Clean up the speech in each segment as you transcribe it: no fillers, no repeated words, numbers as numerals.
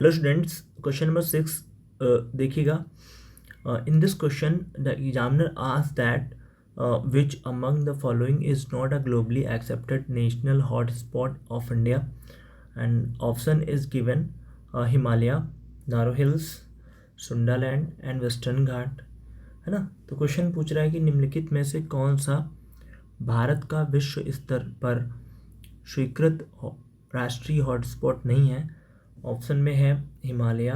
Hello students, question number 6 देखिएगा. In this question the examiner asked that which among the following is not a globally accepted national hotspot of India, and option is given Himalaya, Naro Hills, Sundaland and Western Ghat. है ना. तो question पूछ रहा है कि निम्नलिखित में से कौन सा भारत का विश्व स्तर पर स्वीकृत राष्ट्रीय हॉटस्पॉट नहीं है. ऑप्शन में है हिमालय,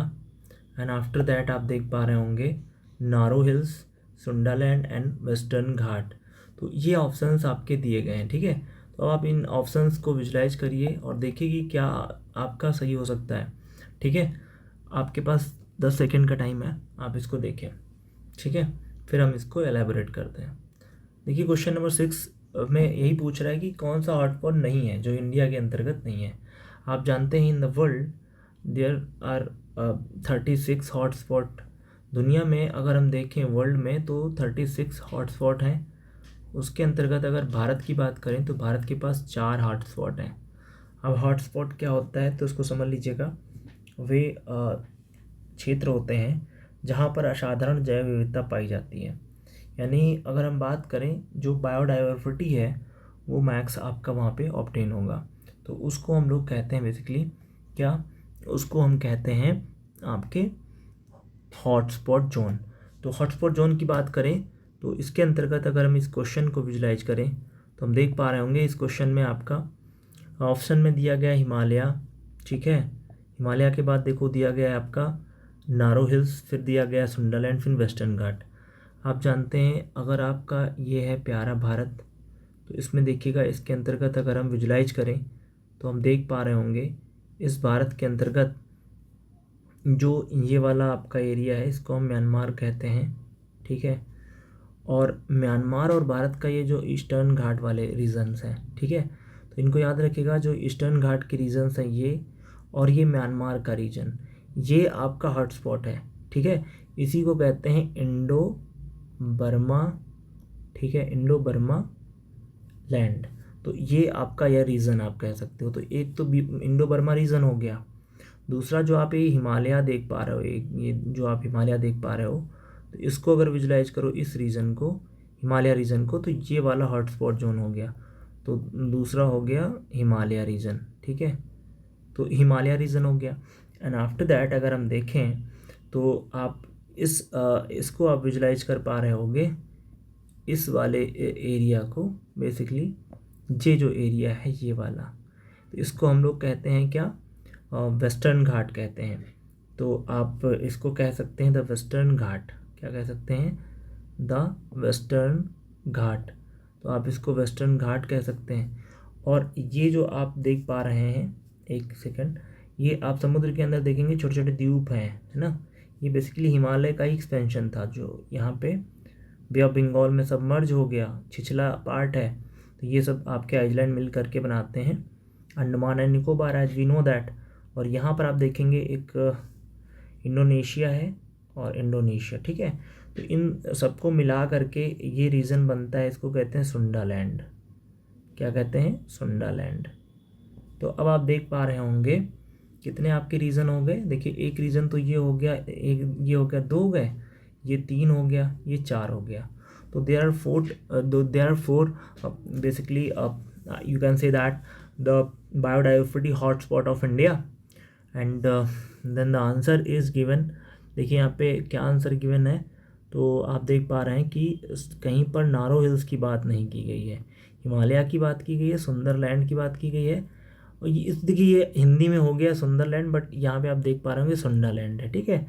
एंड आफ्टर दैट आप देख पा रहे होंगे नारो हिल्स, सुंडालैंड एंड वेस्टर्न घाट. तो ये ऑप्शंस आपके दिए गए हैं. ठीक है, तो आप इन ऑप्शंस को विजुलाइज करिए और देखिए कि क्या आपका सही हो सकता है. ठीक है, आपके पास 10 सेकेंड का टाइम है, आप इसको देखें. ठीक है, फिर हम इसको एलैबोरेट करते हैं. देखिए क्वेश्चन नंबर 6 में यही पूछ रहा है कि कौन सा हॉटस्पॉट नहीं है जो इंडिया के अंतर्गत नहीं है. आप जानते हैं in the world there are 36 hotspot. दुनिया में अगर हम देखें वर्ल्ड में तो 36 हॉटस्पॉट हैं. उसके अंतर्गत अगर भारत की बात करें तो भारत के पास 4 हॉटस्पॉट हैं. अब हॉटस्पॉट क्या होता है तो उसको समझ लीजिएगा. वे क्षेत्र होते हैं जहाँ पर असाधारण जैव विविधता पाई जाती है. यानी अगर हम बात करें जो बायोडाइवर्सिटी है वो मैक्स आपका वहाँ पे ऑब्टेन होगा. तो उसको हम लोग कहते हैं बेसिकली क्या, उसको हम कहते हैं आपके हॉटस्पॉट जोन. तो हॉटस्पॉट जोन की बात करें तो इसके अंतर्गत अगर हम इस क्वेश्चन को विजुलाइज करें तो हम देख पा रहे होंगे इस क्वेश्चन में आपका ऑप्शन में दिया गया हिमालय. ठीक है, हिमालय के बाद देखो दिया गया है आपका नारो हिल्स, फिर दिया गया सुंदरलैंड, फिर वेस्टर्न घाट. आप जानते हैं अगर आपका ये है प्यारा भारत, तो इसमें देखिएगा इसके अंतर्गत अगर हम विजुलाइज करें तो हम देख पा रहे होंगे इस भारत के अंतर्गत जो ये वाला आपका एरिया है इसको हम म्यांमार कहते हैं. ठीक है, और म्यांमार और भारत का ये जो ईस्टर्न घाट वाले रीजन्स हैं, ठीक है, तो इनको याद रखिएगा. जो ईस्टर्न घाट के रीजन्स हैं ये, और ये म्यांमार का रीजन, ये आपका हॉटस्पॉट है. ठीक है, इसी को कहते हैं इंडो बर्मा. ठीक है, इंडो बर्मा लैंड. तो ये आपका यह रीजन आप कह सकते हो. तो एक तो इंडो बर्मा रीजन हो गया. दूसरा जो आप ये हिमालय देख पा रहे हो, एक ये जो आप हिमालय देख पा रहे हो, तो इसको अगर विजुलाइज करो इस रीजन को, हिमालय रीजन को, तो ये वाला हॉटस्पॉट जोन हो गया. तो दूसरा हो गया हिमालय रीजन. ठीक है, तो हिमालय रीजन हो गया. एंड आफ्टर दैट अगर हम देखें तो आप इसको आप विजुलाइज कर पा रहे होगे इस वाले एरिया को, बेसिकली ये जो एरिया है ये वाला, तो इसको हम लोग कहते हैं क्या, वेस्टर्न घाट कहते हैं. तो आप इसको कह सकते हैं द वेस्टर्न घाट. क्या कह सकते हैं, द वेस्टर्न घाट. तो आप इसको वेस्टर्न घाट कह सकते हैं. और ये जो आप देख पा रहे हैं, एक सेकंड, ये आप समुद्र के अंदर देखेंगे छोटे छोटे द्वीप हैं, है ना. ये बेसिकली हिमालय का ही एक्सपेंशन था जो यहाँ पे बे ऑफ बंगाल में सबमर्ज हो गया, छिछला पार्ट है. तो ये सब आपके आइलैंड मिल करके बनाते हैं Andaman and Nicobar, as we know that. और यहाँ पर आप देखेंगे एक इंडोनेशिया है और इंडोनेशिया. ठीक है, तो इन सबको मिला करके ये रीजन बनता है, इसको कहते हैं सुंडालैंड. क्या कहते हैं, सुंडालैंड. तो अब आप देख पा रहे होंगे कितने आपके रीजन हो गए. देखिए एक रीजन तो ये हो गया, एक ये हो गया, 2 हो गए, ये 3 हो गया, ये 4 हो गया. तो there are four basically you can say that the biodiversity hotspot of India. And then the answer is given. देखिए यहाँ पे क्या आंसर गिवन है, तो आप देख पा रहे हैं कि कहीं पर नारो हिल्स की बात नहीं की गई है, हिमालय की बात की गई है, सुंदरलैंड की बात की गई है. और ये देखिए ये हिंदी में हो गया सुंदरलैंड, बट यहाँ पे आप देख पा रहे होंगे सुंडालैंड है. ठीक है,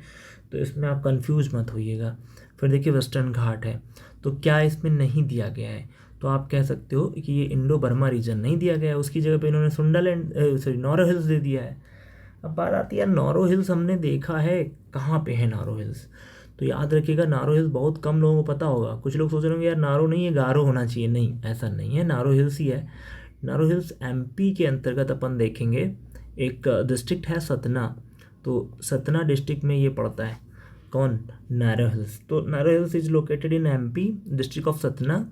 तो इसमें आप कंफ्यूज मत होइएगा. फिर देखिए वेस्टर्न घाट है, तो क्या इसमें नहीं दिया गया है, तो आप कह सकते हो कि ये इंडो बर्मा रीजन नहीं दिया गया है, उसकी जगह पे इन्होंने Sundaland sorry narrow hills they दिया है. अब बात आती है नारो हिल्स हमने देखा है कहाँ पे है नारो हिल्स. तो याद रखिएगा नारो हिल्स बहुत कम लोगों को पता होगा. कुछ लोग सोच रहे होंगे यार नारो नहीं है, गारो होना चाहिए. नहीं, ऐसा नहीं है, नारो हिल्स ही है. नारो हिल्स एमपी के अंतर्गत अपन देखेंगे एक डिस्ट्रिक्ट है सतना. तो सतना डिस्ट्रिक्ट में ये पड़ता है. कौन, नारो हिल्स. तो Naro hills is located in MP district of Satna.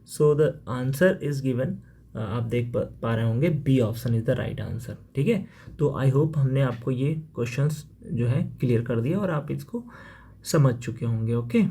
So the answer is given आप देख पा रहे होंगे B option is the right answer. ठीक है, तो आई होप हमने आपको ये क्वेश्चंस जो है क्लियर कर दिया और आप इसको समझ चुके होंगे। ओके।